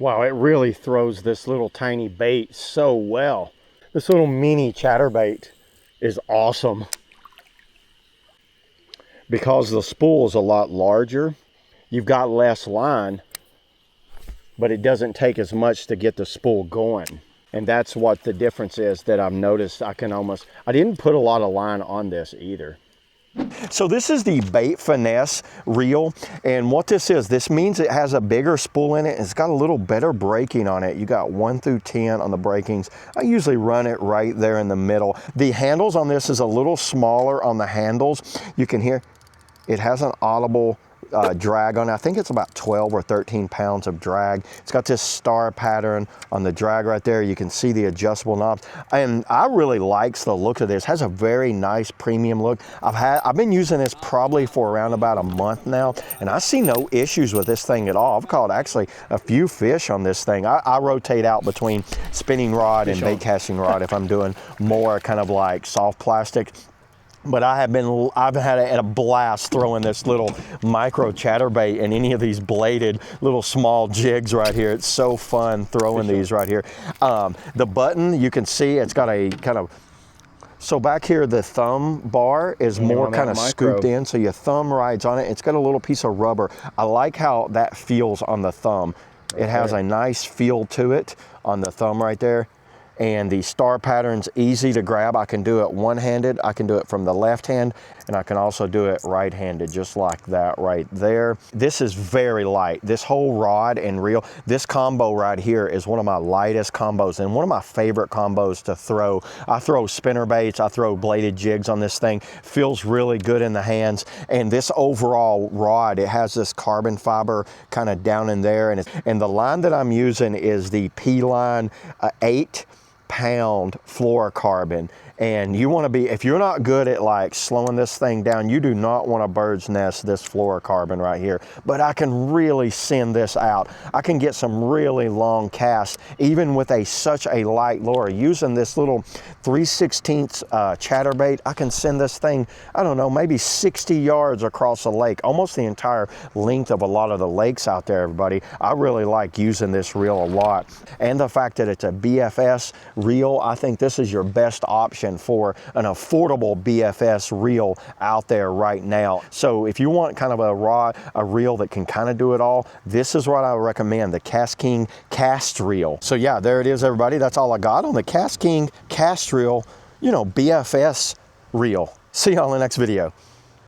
Wow, it really throws this little tiny bait so well. This little mini chatterbait is awesome. Because the spool is a lot larger, you've got less line, but it doesn't take as much to get the spool going. And that's what the difference is that I've noticed. I didn't put a lot of line on this either. So this is the Bait Finesse reel, and what this means it has a bigger spool in it. It's got a little better braking on it. You got 1 through 10 on the brakings. I usually run it right there in the middle. The handles on this is a little smaller on the handles. You can hear it has an audible drag on it. I think it's about 12 or 13 pounds of drag. It's got this star pattern on the drag right there. You can see the adjustable knobs, and I really likes the look of this. It has a very nice premium look. I've been using this probably for around about a month now, and I see no issues with this thing at all. I've caught actually a few fish on this thing. I rotate out between spinning rod and bait casting rod if I'm doing more kind of like soft plastic. But I've had a blast throwing this little micro chatterbait and any of these bladed little small jigs right here. It's so fun throwing these right here. The button, you can see it's got a kind of, so back here the thumb bar is more kind of scooped in, so your thumb rides on it. It's got a little piece of rubber. I like how that feels on the thumb. It has a nice feel to it on the thumb right there. And the star pattern's easy to grab. I can do it one-handed, I can do it from the left hand, and I can also do it right-handed, just like that right there. This is very light. This whole rod and reel, this combo right here is one of my lightest combos and one of my favorite combos to throw. I throw spinner baits, I throw bladed jigs on this thing. Feels really good in the hands. And this overall rod, it has this carbon fiber kind of down in there. And the line that I'm using is the P-line 8-pound fluorocarbon. And you want to be, if you're not good at like slowing this thing down, you do not want to bird's nest this fluorocarbon right here. But I can really send this out. I can get some really long casts, even with such a light lure. Using this little 3/16 chatterbait, I can send this thing, I don't know, maybe 60 yards across the lake, almost the entire length of a lot of the lakes out there, everybody. I really like using this reel a lot. And the fact that it's a BFS reel, I think this is your best option for an affordable BFS reel out there right now. So if you want kind of a reel that can kind of do it all, this is what I would recommend, the KastKing Kestrel. So yeah, there it is, everybody. That's all I got on the KastKing Kestrel, BFS reel. See y'all in the next video.